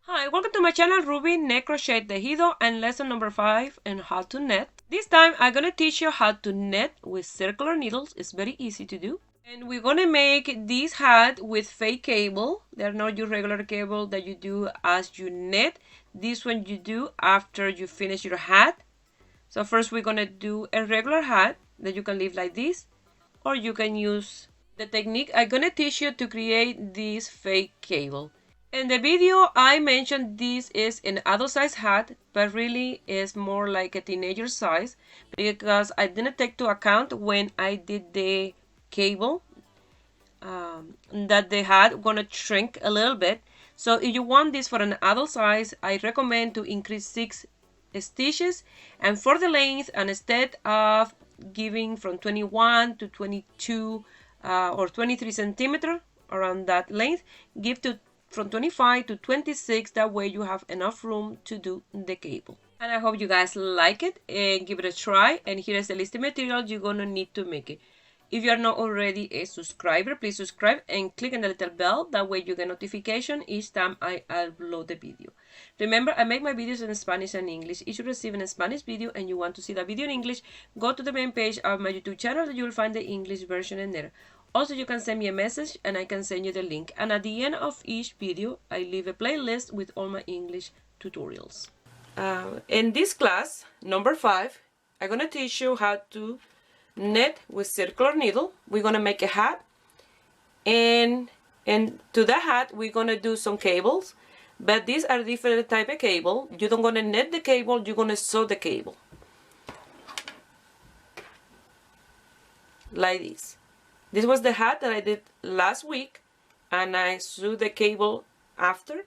Hi, welcome to my channel Ruby Net Crochet Tejido and lesson number 5 on how to knit. This time I'm gonna teach you how to knit with circular needles. It's very easy to do. And we're gonna make this hat with fake cable. They're not your regular cable that you do as you knit. This one you do after you finish your hat. So first we're gonna do a regular hat that you can leave like this, or you can use the technique I'm gonna teach you to create this fake cable. In the video, I mentioned this is an adult size hat, but really is more like a teenager size because I didn't take to account when I did the cable that the hat gonna shrink a little bit. So if you want this for an adult size, I recommend to increase 6 stitches, and for the length, and instead of giving from 21 to 22 or 23 centimeter around that length, give to from 25 to 26. That way you have enough room to do the cable. And I hope you guys like it and give it a try. And here is the list of material you're gonna need to make it. If you are not already a subscriber, please subscribe and click on the little bell. That way you get notification each time I upload the video. Remember, I make my videos in Spanish and English. If you receive a Spanish video and you want to see the video in English, go to the main page of my YouTube channel. You will find the English version in there. Also, you can send me a message and I can send you the link. And at the end of each video, I leave a playlist with all my English tutorials. In this class, number 5, I'm going to teach you how to knit with circular needle. We're going to make a hat. And to the hat, we're going to do some cables. But these are different type of cable. You don't going to knit the cable, you're going to sew the cable. Like this. This was the hat that I did last week, and I sewed the cable after,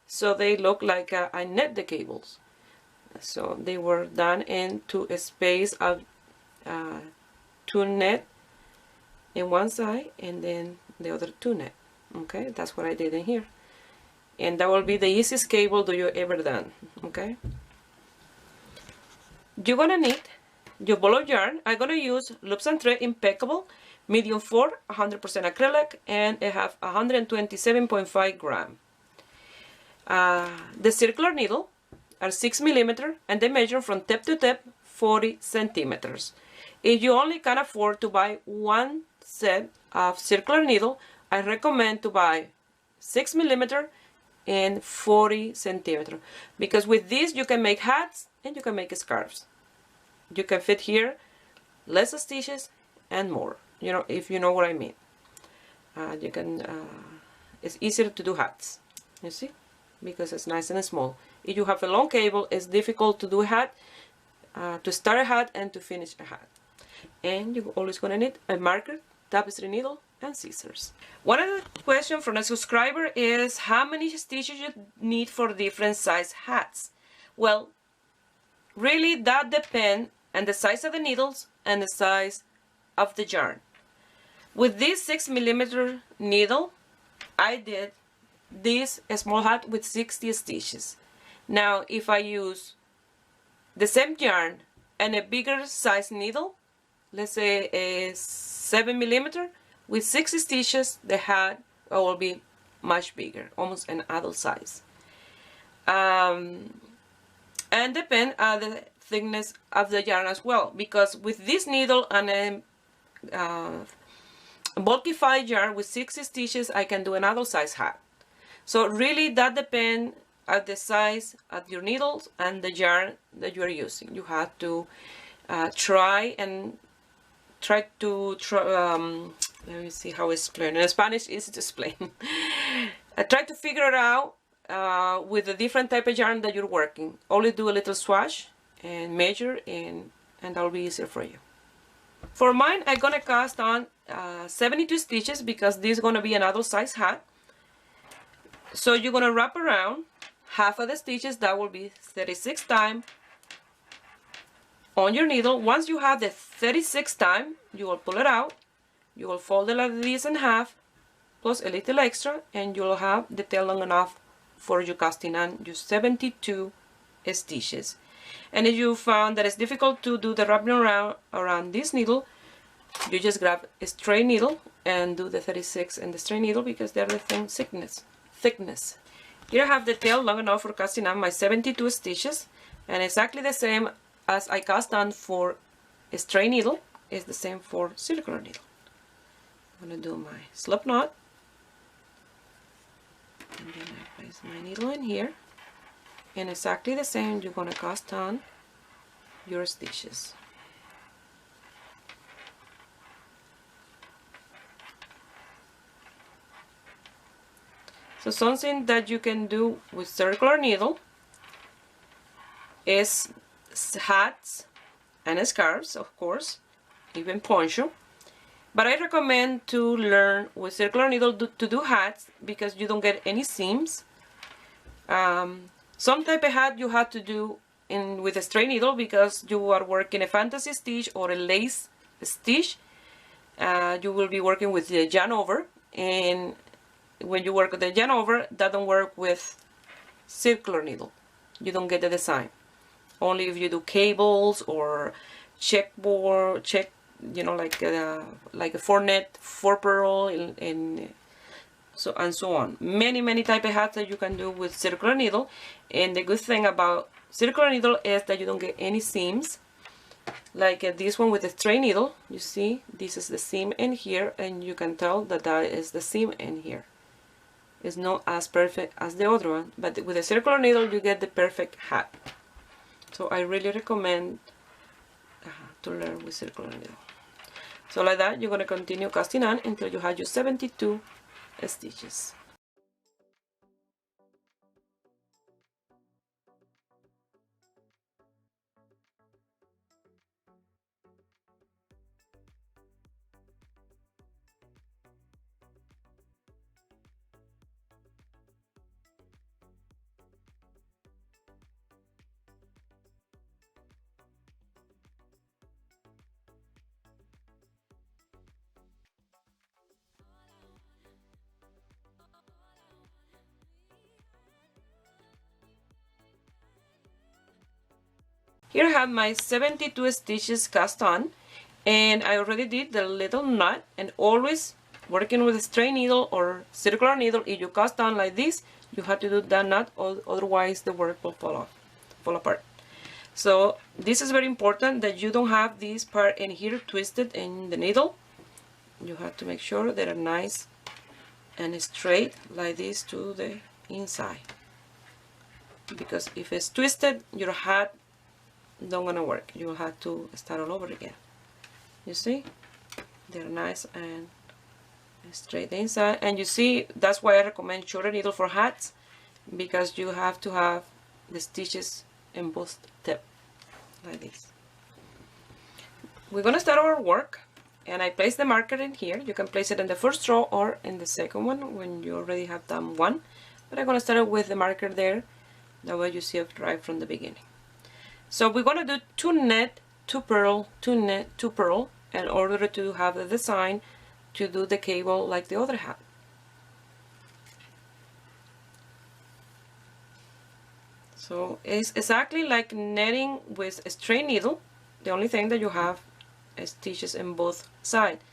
so they look like I knit the cables. So they were done into a space of 2 knit in one side, and then the other 2 knit. Okay, that's what I did in here, and that will be the easiest cable that you ever done. Okay, you're gonna need your ball of yarn. I'm gonna use Loops and Thread Impeccable medium 4, 100% acrylic, and I have 127.5 gram. The circular needle are 6 millimeter, and they measure from tip to tip 40 centimeters. If you only can afford to buy one set of circular needle, I recommend to buy 6 millimeter and 40 centimeter, because with this you can make hats and you can make scarves. You can fit here less stitches and more. You know, if you know what I mean. You can, it's easier to do hats, you see, because it's nice and small. If you have a long cable, it's difficult to do a hat, to start a hat and to finish a hat. And you're always going to need a marker, tapestry needle, and scissors. One of the questions from a subscriber is how many stitches you need for different size hats. Well, really that depends on the size of the needles and the size of the yarn. With this 6 millimeter needle, I did this small hat with 60 stitches. Now, if I use the same yarn and a bigger size needle, let's say a 7 millimeter, with 6 stitches, the hat will be much bigger, almost an adult size. And depend on the thickness of the yarn as well, because with this needle and a bulky 5 yarn with 6 stitches, I can do an adult size hat. So really that depends on the size of your needles and the yarn that you are using. You have to try to let me see how it's explained. In Spanish, easy to explain. Try to figure it out with the different type of yarn that you're working. Only do a little swatch and measure, and that will be easier for you. For mine, I'm gonna cast on 72 stitches because this is gonna be an adult size hat. So you're gonna wrap around half of the stitches. That will be 36 times on your needle. Once you have the 36 times, you will pull it out. You will fold it like this in half, plus a little extra, and you'll have the tail long enough for you casting on your 72 stitches. And if you found that it's difficult to do the wrapping around this needle, you just grab a straight needle and do the 36 and the straight needle because they're the same thickness. Here I have the tail long enough for casting on my 72 stitches, and exactly the same as I cast on for a straight needle is the same for circular needle. I'm going to do my slip knot, and then I place my needle in here, and exactly the same you're going to cast on your stitches. So something that you can do with circular needle is hats and scarves, of course, even poncho. But I recommend to learn with circular needle to do hats because you don't get any seams. Some type of hat you have to do with a straight needle because you are working a fantasy stitch or a lace stitch. You will be working with the yarn over, and when you work with the yarn over, that don't work with circular needle. You don't get the design. Only if you do cables or checkboard, you know, like a 4-net, 4-purl, and so on. Many type of hats that you can do with circular needle. And the good thing about circular needle is that you don't get any seams. Like this one with the straight needle, you see, this is the seam in here, and you can tell that that is the seam in here. It's not as perfect as the other one, but with a circular needle you get the perfect hat. So I really recommend to learn with circular needle. So like that, you're going to continue casting on until you have your 72 stitches. Here I have my 72 stitches cast on, and I already did the little knot. And always working with a straight needle or circular needle, if you cast on like this, you have to do that knot, otherwise the work will fall apart. So this is very important that you don't have this part in here twisted in the needle. You have to make sure they are nice and straight like this to the inside, because if it's twisted, your hat don't gonna work. You will have to start all over again. You see, they're nice and straight inside, and you see that's why I recommend shorter needle for hats, because you have to have the stitches in both tips like this. We're gonna start our work, and I place the marker in here. You can place it in the first row or in the second one when you already have done one, but I'm gonna start with the marker there. That way you see it right from the beginning. So we're going to do 2 net, 2 purl, 2 net, 2 purl in order to have the design to do the cable like the other hat. So it's exactly like netting with a straight needle. The only thing that you have is stitches in both sides.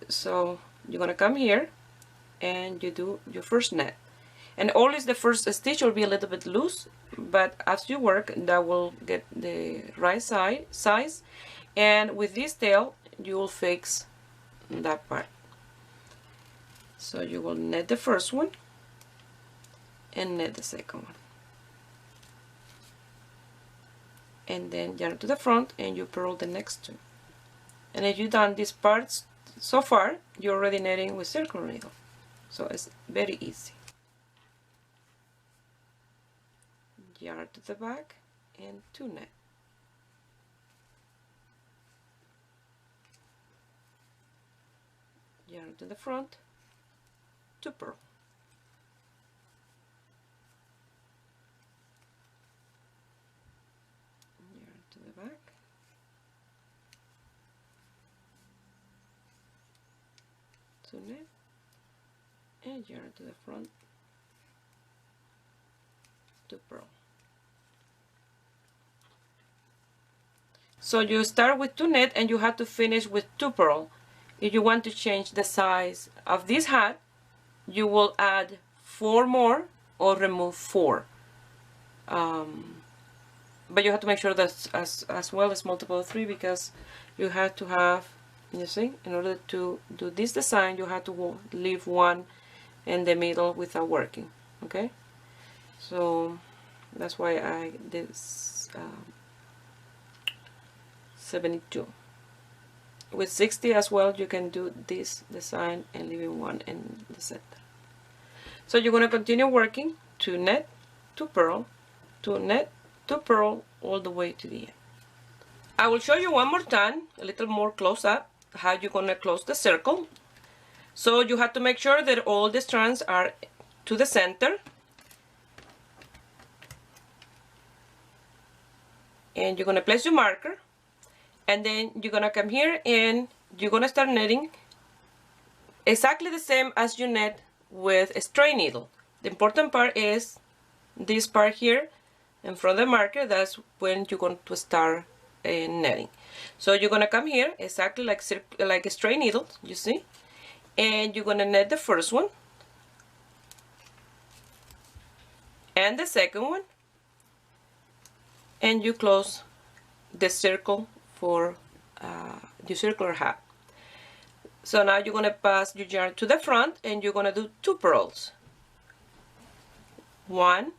So you're going to come here and you do your first net. And always the first stitch will be a little bit loose, but as you work, that will get the right size. And with this tail, you will fix that part. So you will net the first one and net the second one. And then yarn to the front and you purl the next two. And if you've done these parts so far, you're already netting with circular needle. So it's very easy. Yarn to the back and 2 net. Yarn to the front, 2 purl. Yarn to the back, 2 net, and yarn to the front, 2 purl. So you start with 2 net and you have to finish with 2 purl. If you want to change the size of this hat, you will add 4 more or remove 4. But you have to make sure that as well as multiple of 3, because you have to have, you see, in order to do this design, you have to leave 1 in the middle without working. Okay, so that's why I did 72. With 60 as well, you can do this design and leaving 1 in the center. So you're going to continue working to net to purl, to net to purl, all the way to the end. I will show you one more time, a little more close up, how you're going to close the circle. So you have to make sure that all the strands are to the center. And you're going to place your marker. And then you're going to come here and you're going to start netting exactly the same as you net with a straight needle. The important part is this part here in front of the marker. That's when you're going to start netting. So you're going to come here exactly like a straight needle, you see, and you're going to net the first one and the second one, and you close the circle for your circular hat. So now you're going to pass your yarn to the front and you're going to do 2 purls. 1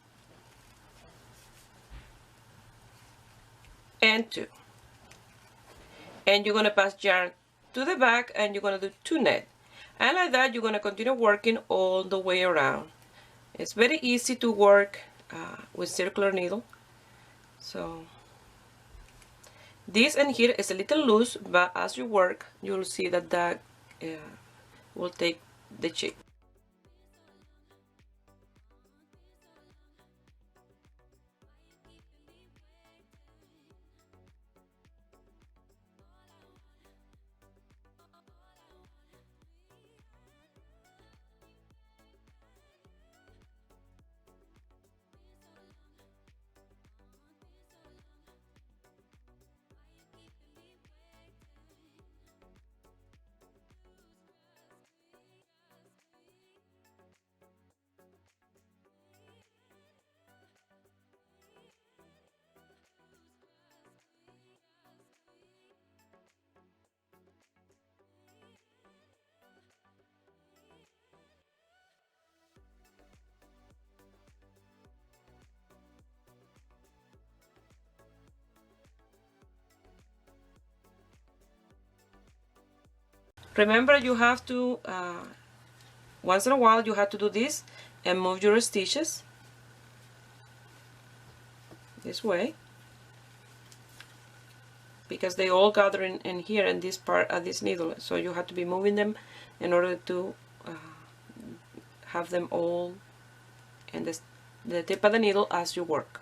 and 2. And you're going to pass yarn to the back and you're going to do 2 net. And like that, you're going to continue working all the way around. It's very easy to work with circular needle. So this end here is a little loose, but as you work, you'll see that that will take the shape. Remember, you have to, once in a while, you have to do this and move your stitches this way, because they all gather in here in this part of this needle. So you have to be moving them in order to have them all in the tip of the needle as you work.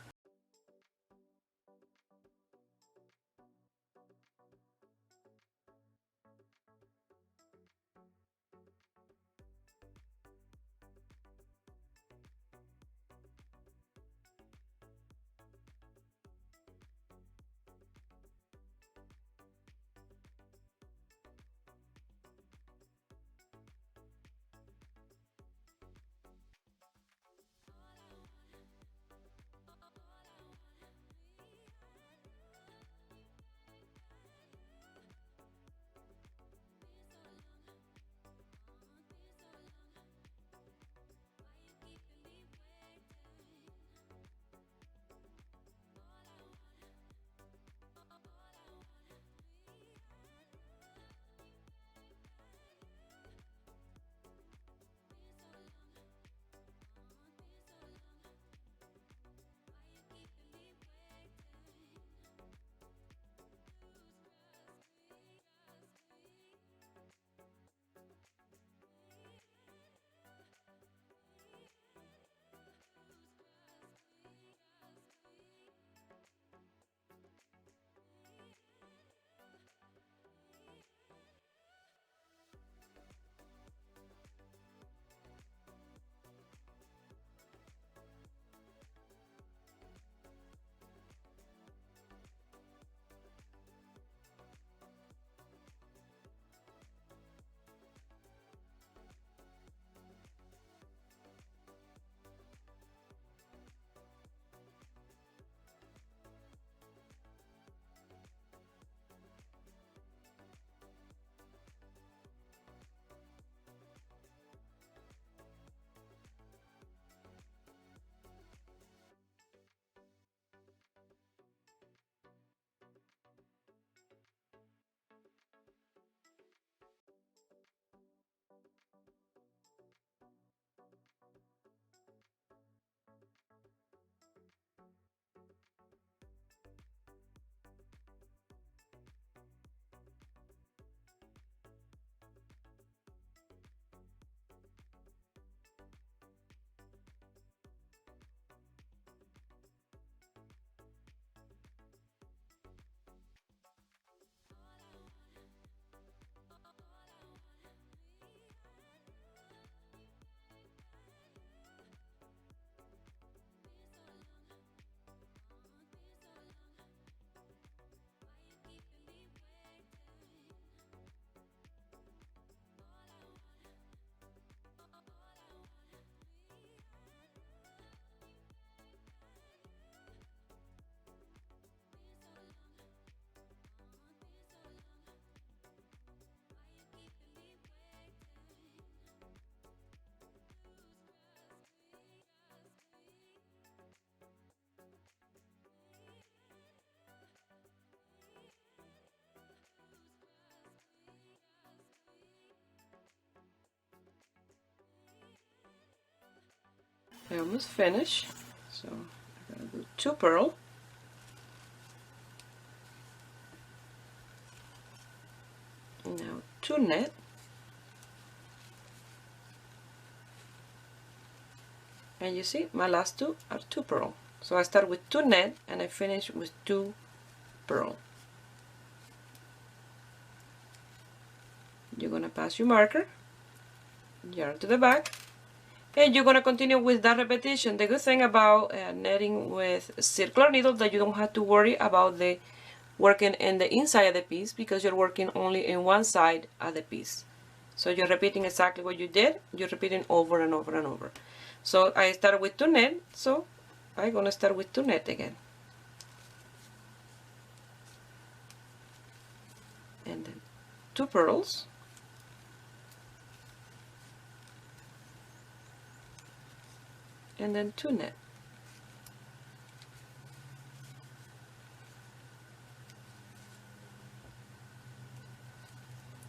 I almost finished, so I'm gonna do 2 purl, now 2 net, and you see my last 2 are 2 purl. So I start with 2 net and I finish with 2 purl. You're gonna pass your marker, yarn to the back, and you're gonna continue with that repetition. The good thing about netting with circular needle that you don't have to worry about the working in the inside of the piece, because you're working only in one side of the piece. So you're repeating exactly what you did, you're repeating over and over and over. So I started with 2 net, so I'm gonna start with 2 net again. And then 2 purls. And then 2 net.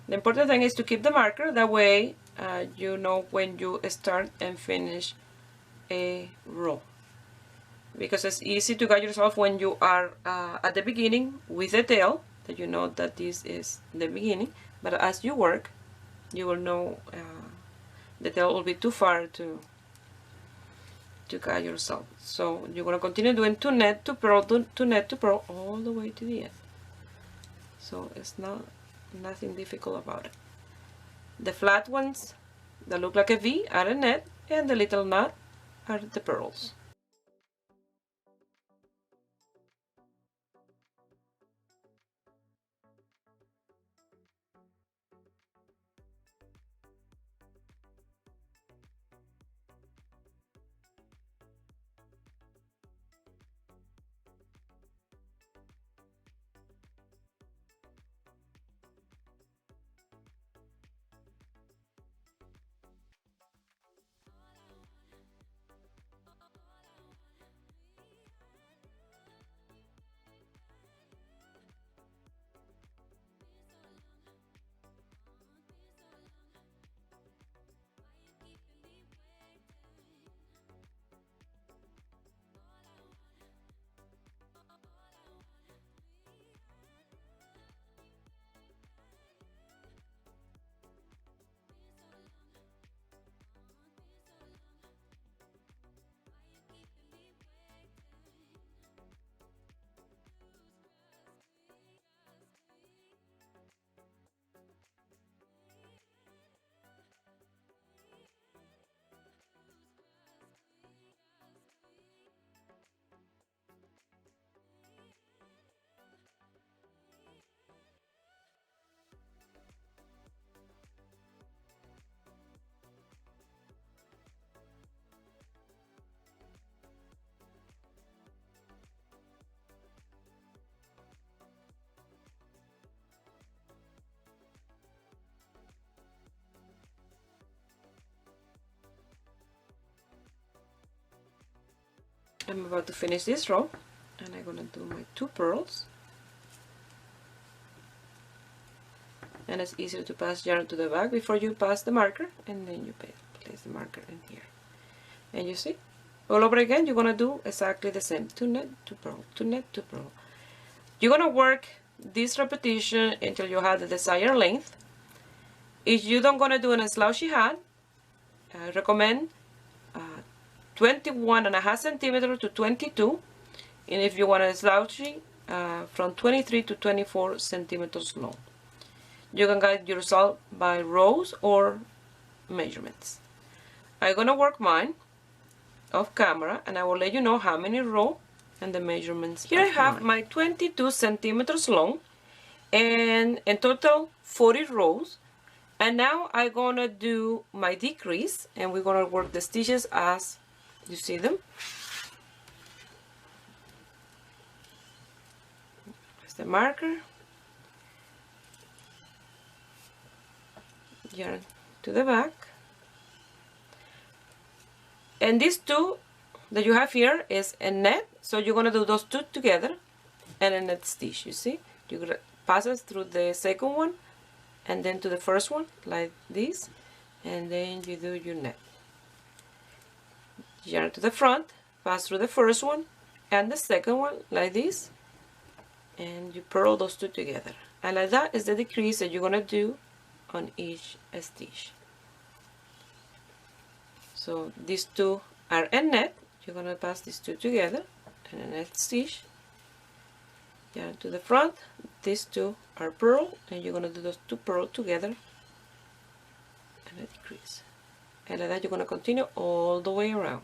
The important thing is to keep the marker, that way you know when you start and finish a row, because it's easy to guide yourself when you are at the beginning with the tail, that you know that this is the beginning, but as you work you will know the tail will be too far to guide yourself. So you're going to continue doing 2 net, 2 purl, 2 net, 2 purl all the way to the end. So it's nothing difficult about it. The flat ones that look like a V are a net, and the little knot are the purls. I'm about to finish this row, and I'm gonna do my 2 purls, and it's easier to pass yarn to the back before you pass the marker, and then you place the marker in here, and you see all over again you're gonna do exactly the same. 2 net, 2 purl, 2 net, 2 purl. You're gonna work this repetition until you have the desired length. If you don't gonna do a slouchy hat, I recommend 21.5 centimeters to 22, and if you want a slouchy, from 23 to 24 centimeters long. You can guide yourself by rows or measurements. I'm gonna work mine off camera, and I will let you know how many rows and the measurements. Here I have my 22 centimeters long, and in total 40 rows. And now I'm gonna do my decrease, and we're gonna work the stitches as you see them. There's the marker, yarn to the back, and these 2 that you have here is a net, so you're gonna do those 2 together and a net stitch. You see, you pass it through the second one and then to the first one like this, and then you do your net. yarn to the front, pass through the first one and the second one like this, and you purl those two together. And like that is the decrease that you're gonna do on each stitch. So these two are a net. You're gonna pass these two together and a net stitch, yarn to the front. These two are purl, and you're gonna do those two purl together and a decrease. And like that you're gonna continue all the way around.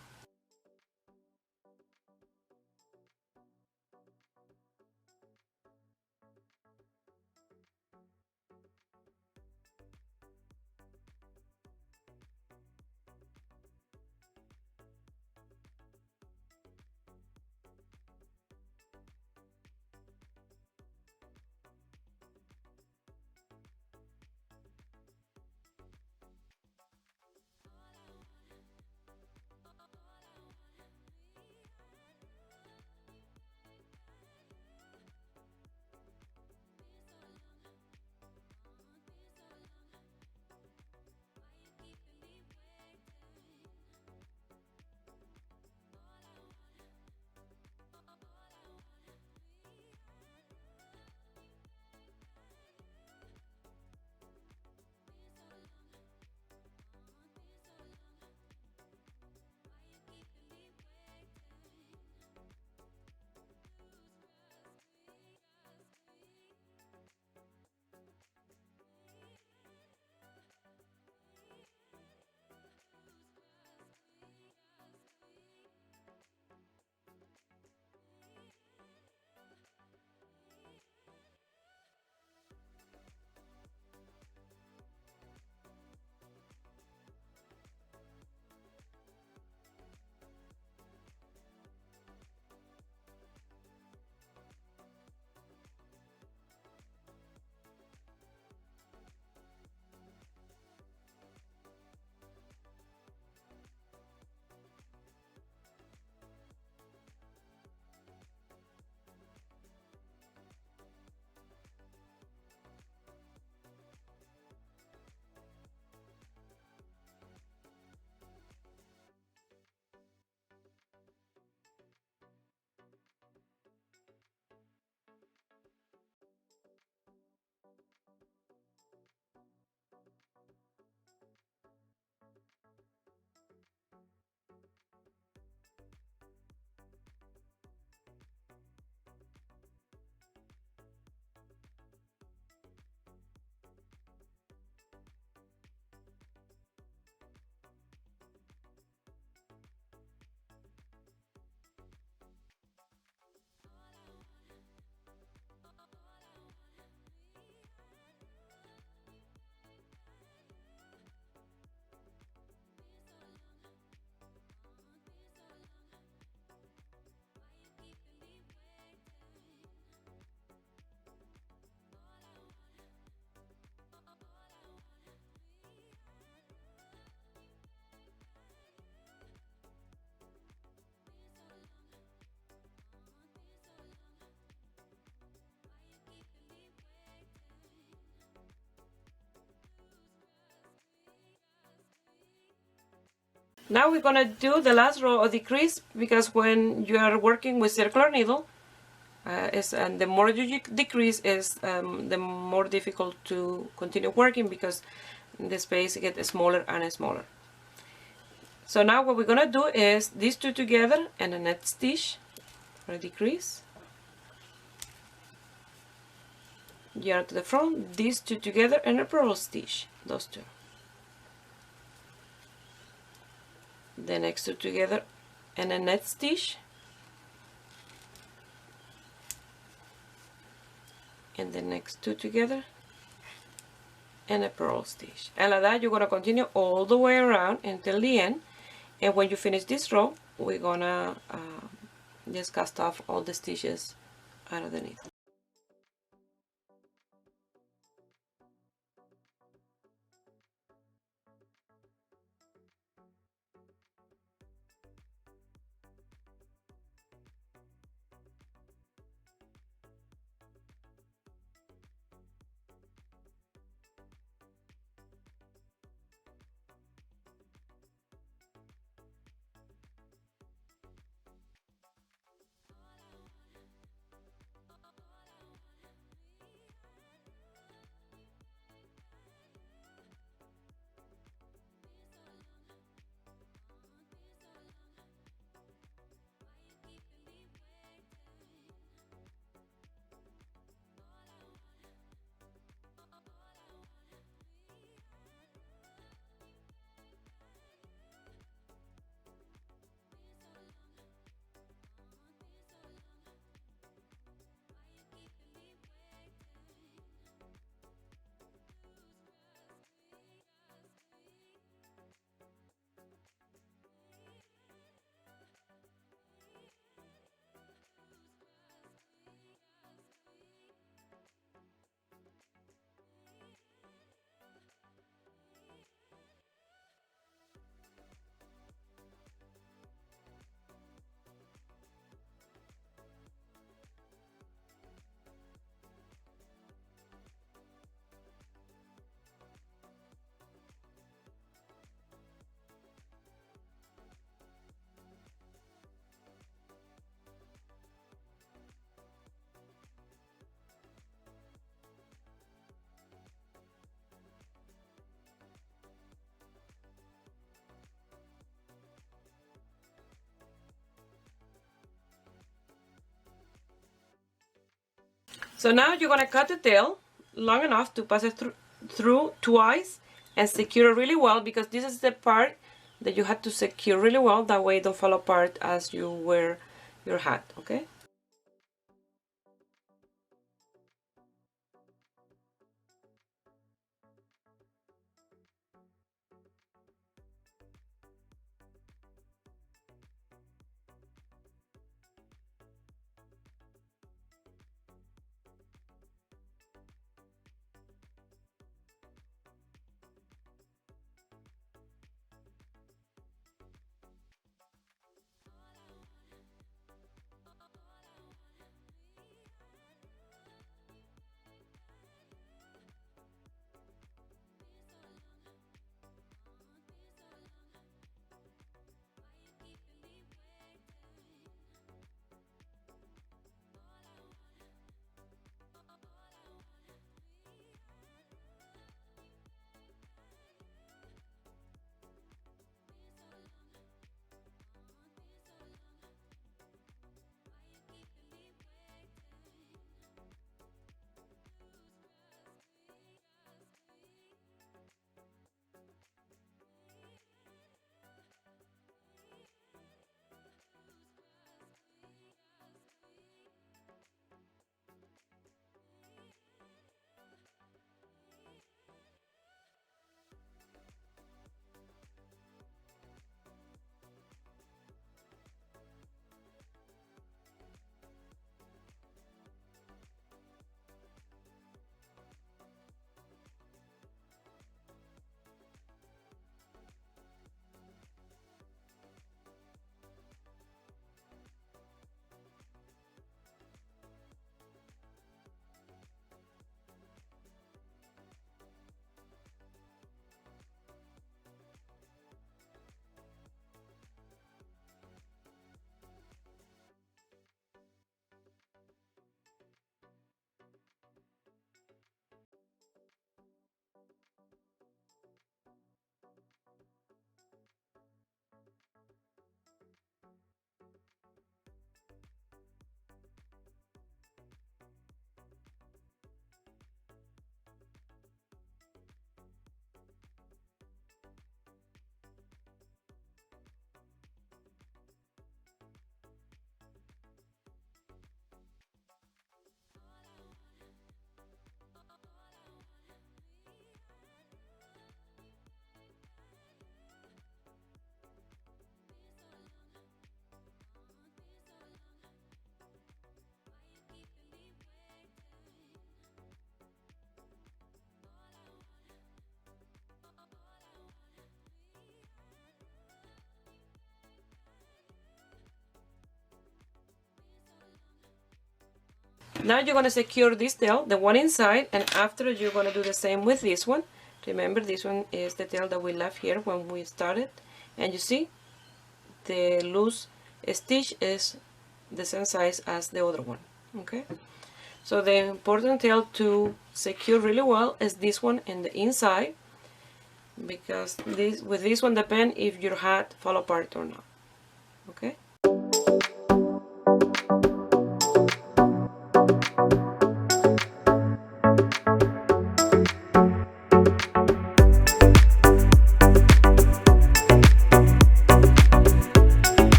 Now we're gonna do the last row of decrease, because when you are working with circular needle, and the more you decrease is the more difficult to continue working, because the space gets smaller and smaller. So now what we're gonna do is these two together and a net stitch for a decrease. Yarn to the front, these two together and a purl stitch, those two. The next two together and a net stitch, and the next two together and a purl stitch. And like that you're gonna continue all the way around until the end. And when you finish this row, we're gonna just cast off all the stitches out of the needle. So now you're gonna cut the tail long enough to pass it through twice and secure it really well, because this is the part that you have to secure really well, that way it don't fall apart as you wear your hat, okay? Now you're going to secure this tail, the one inside, and after you're going to do the same with this one. Remember, this one is the tail that we left here when we started, and you see the loose stitch is the same size as the other one. Okay, so the important tail to secure really well is this one in the inside, because with this one depends if your hat fall apart or not. Okay.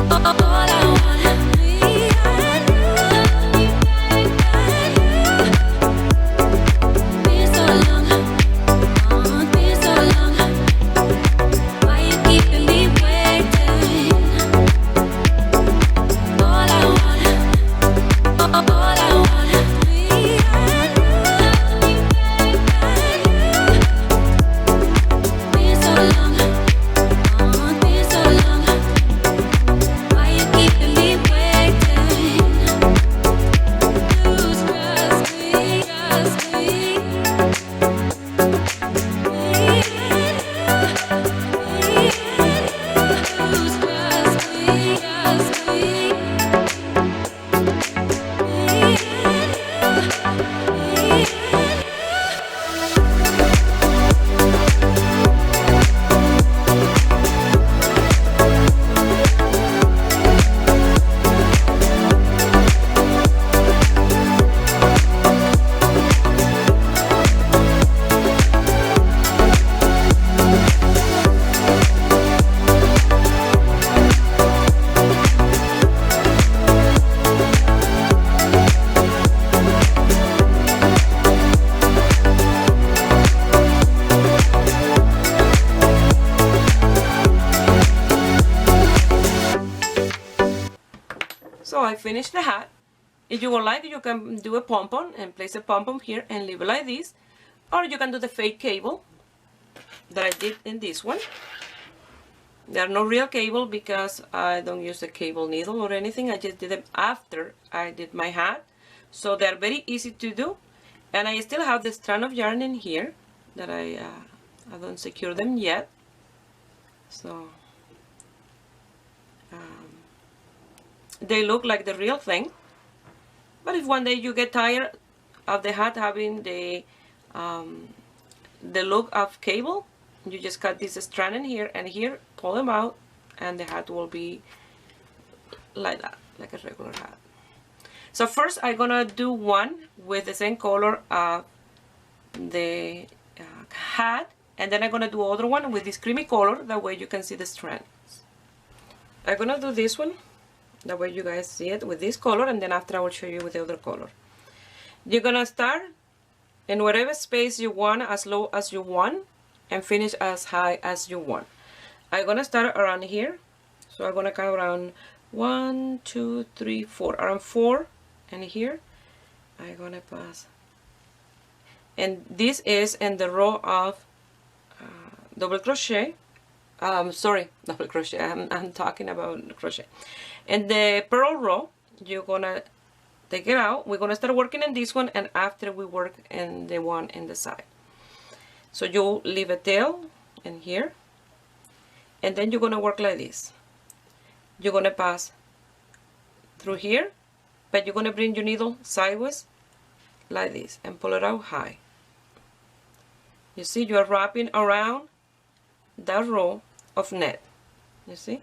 All I want I finished the hat. If you would like, you can do a pom-pom and place a pom-pom here and leave it like this. Or you can do the fake cable that I did in this one. They are no real cable because I don't use a cable needle or anything. I just did them after I did my hat. So they're very easy to do. And I still have the strand of yarn in here that I don't secure them yet. So they look like the real thing. But if one day you get tired of the hat having the look of cable, you just cut this strand in here and here, pull them out, and the hat will be like that, like a regular hat. So first I'm gonna do one with the same color of the hat, and then I'm gonna do other one with this creamy color, that way you can see the strands. I'm gonna do this one, that way you guys see it with this color, and then after I will show you with the other color. You're gonna start in whatever space you want, as low as you want, and finish as high as you want. I'm gonna start around here, so I'm gonna count around 1, 2, 3, 4, around 4, and here I'm gonna pass. And this is in the row of double crochet. Sorry, double crochet. I'm talking about crochet. In the purl row, you're gonna take it out. We're gonna start working in this one, and after we work in the one in the side. So you leave a tail in here, and then you're gonna work like this. You're gonna pass through here, but you're gonna bring your needle sideways like this and pull it out high. You see, you are wrapping around that row of net. You see?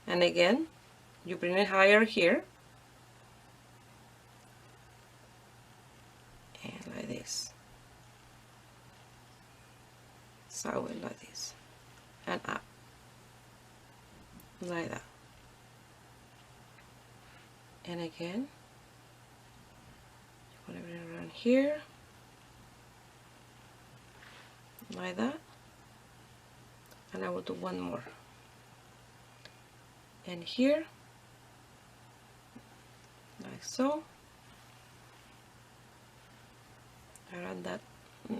And again, you bring it higher here, and like this. Sideways like this, and up like that. And again, you're going to bring it around here like that, and I will do one more, and here like so, around that.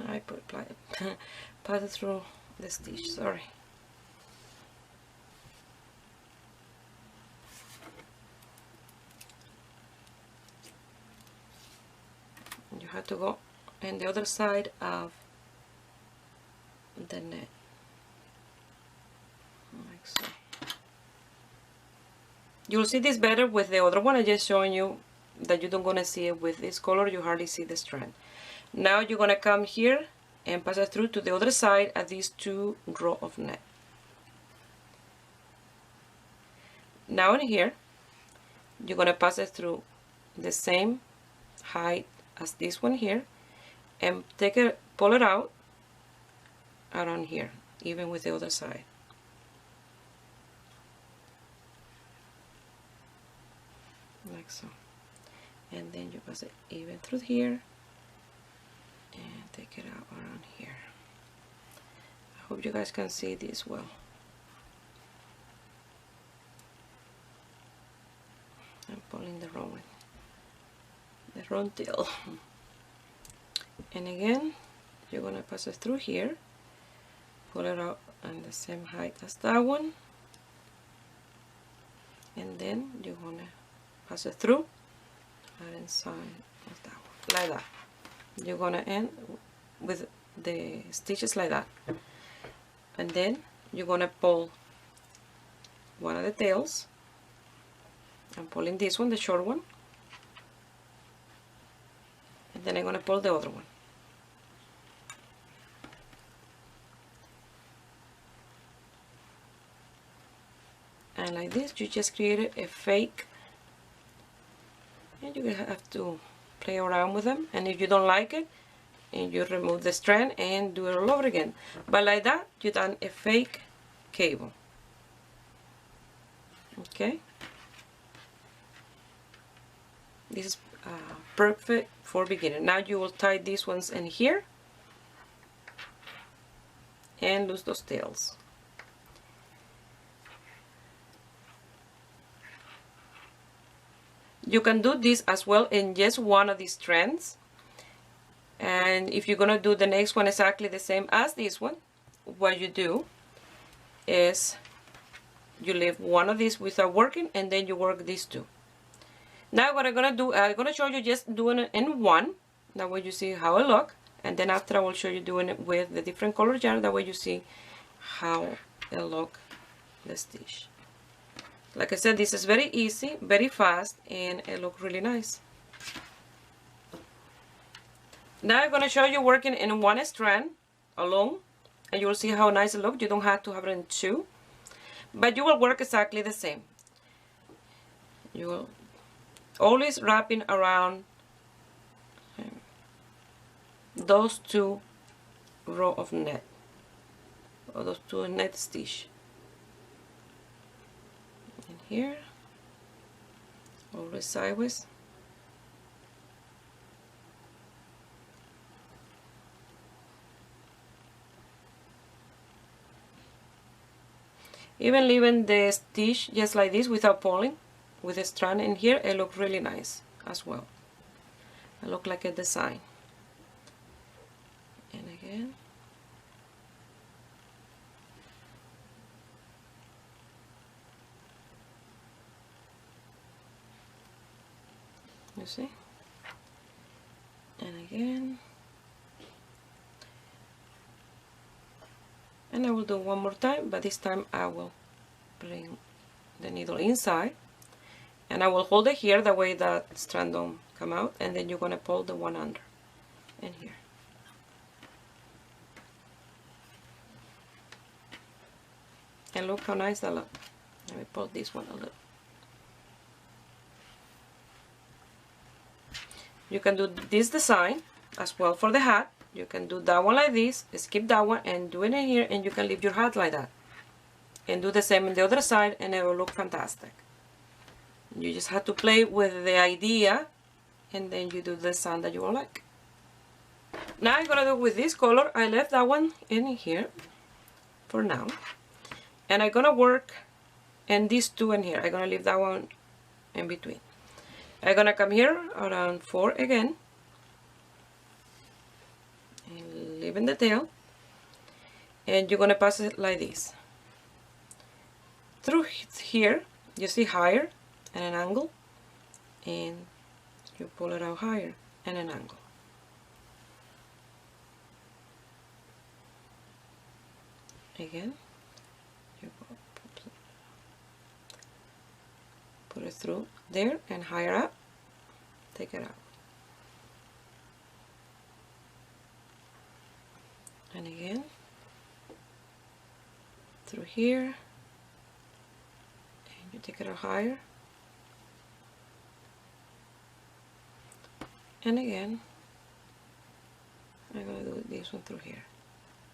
I pass it through the stitch, sorry. You have to go on the other side of the net, like so. You'll see this better with the other one. I'm just showing you that you don't gonna see it with this color. You hardly see the strand. Now you're gonna come here and pass it through to the other side of these two rows of net. Now in here, you're gonna pass it through the same height as this one here, and pull it out around here, even with the other side. Like so. And then you pass it even through here, and take it out around here. I hope you guys can see this well. I'm pulling the wrong tail. And again, you're gonna pass it through here, pull it out on the same height as that one, and then you're gonna pass it through and inside of that one, like that. You're gonna end with the stitches like that, and then you're gonna pull one of the tails. I'm pulling this one, the short one, and then I'm gonna pull the other one. And like this, you just created a fake, and you have to play around with them, and if you don't like it, and you remove the strand and do it all over again. But like that, you done a fake cable. Okay, this is perfect for beginner. Now you will tie these ones in here and lose those tails. You can do this as well in just one of these strands. And if you're gonna do the next one exactly the same as this one, what you do is you leave one of these without working, and then you work these two. Now what I'm gonna do, I'm gonna show you just doing it in one. That way you see how it look, and then after I will show you doing it with the different color yarn. That way you see how it look, the stitch. Like I said, this is very easy, very fast, and it look really nice. Now I'm gonna show you working in one strand alone, and you will see how nice it looks. You don't have to have it in two, but you will work exactly the same. You will always wrapping around those two row of net, or those two net stitch. In here, always sideways. Even leaving the stitch just like this without pulling, with a strand in here, it looks really nice as well. It looks like a design. And again, you see, and again, and I will do one more time, but this time I will bring the needle inside, and I will hold it here, that way that strand don't come out, and then you're gonna pull the one under in here. And look how nice that looks. Let me pull this one a little. You can do this design as well for the hat. You can do that one like this, skip that one, and do it in here, and you can leave your hat like that. And do the same on the other side, and it will look fantastic. You just have to play with the idea, and then you do the design that you will like. Now I'm gonna do with this color. I left that one in here for now. And I'm gonna work in these two in here. I'm gonna leave that one in between. I'm gonna come here around 4 again, and leaving the tail, and you're gonna pass it like this. Through here, you see higher and an angle, and you pull it out higher and an angle. Again. Put it through there and higher up, take it out. And again, through here, and you take it out higher. And again, I'm going to do this one through here.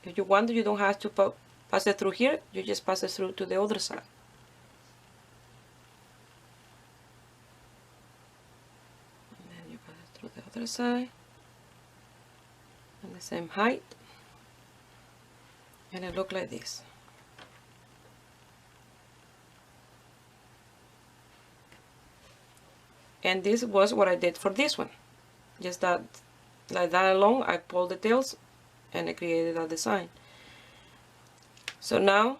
If you want, you don't have to pass it through here, you just pass it through to the other side. The other side, and the same height, and it look like this. And this was what I did for this one. Just that, like that alone, I pulled the tails and I created that design. So now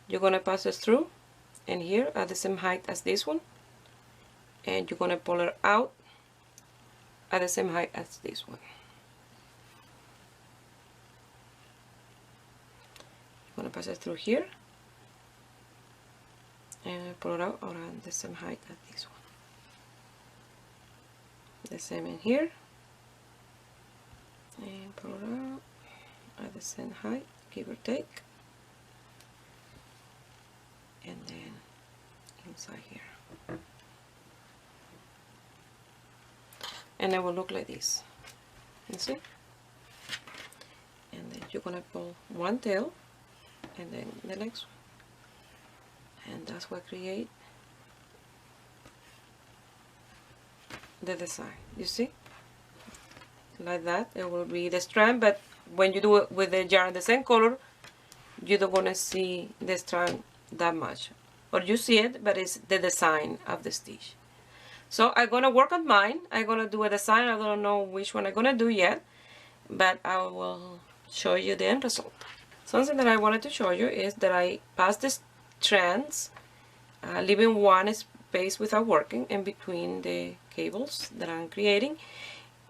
you're gonna pass it through in here at the same height as this one, and you're gonna pull it out at the same height as this one. You're gonna pass it through here and pull it out around the same height as this one. The same in here, and pull it out at the same height, give or take, and then inside here. And it will look like this, you see? And then you're gonna pull one tail and then the next one, and that's what create the design. You see, like that it will be the strand, but when you do it with the yarn the same color, you don't gonna see the strand that much. or you see it, but it's the design of the stitch. So I'm gonna work on mine. I'm gonna do a design. I don't know which one I'm gonna do yet, but I will show you the end result. Something that I wanted to show you is that I passed the strands, leaving one space without working in between the cables that I'm creating,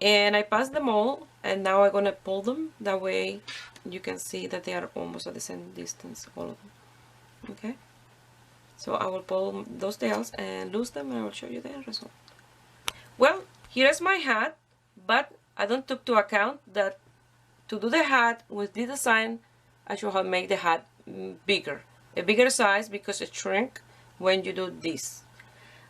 and I passed them all, and now I'm gonna pull them. That way you can see that they are almost at the same distance, all of them. Okay, so I will pull those tails and loose them, and I will show you the end result. Well, here's my hat, but I don't took to account that to do the hat with this design, I should have made the hat bigger, a bigger size, because it shrink when you do this.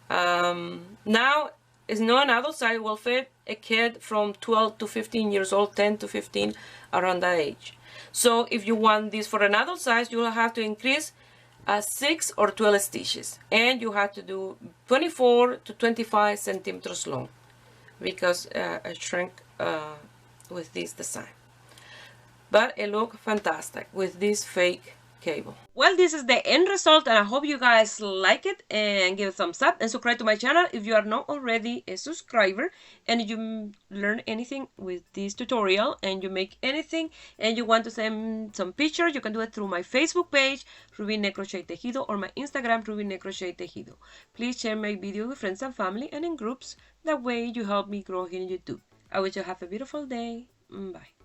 Now it's not an adult size, will fit a kid from 12 to 15 years old, 10 to 15, around that age. So if you want this for an adult size, you will have to increase 6 or 12 stitches, and you have to do 24 to 25 centimeters long, because I shrink with this design. But it looks fantastic with this fake cable. Well, this is the end result, and I hope you guys like it, and give a thumbs up and subscribe to my channel if you are not already a subscriber, and you learn anything with this tutorial, and you make anything, and you want to send some pictures, you can do it through my Facebook page, Rubine Crochet Tejido, or my Instagram, Rubine Crochet Tejido. Please share my video with friends and family and in groups. That way you help me grow here on YouTube. I wish you have a beautiful day. Bye.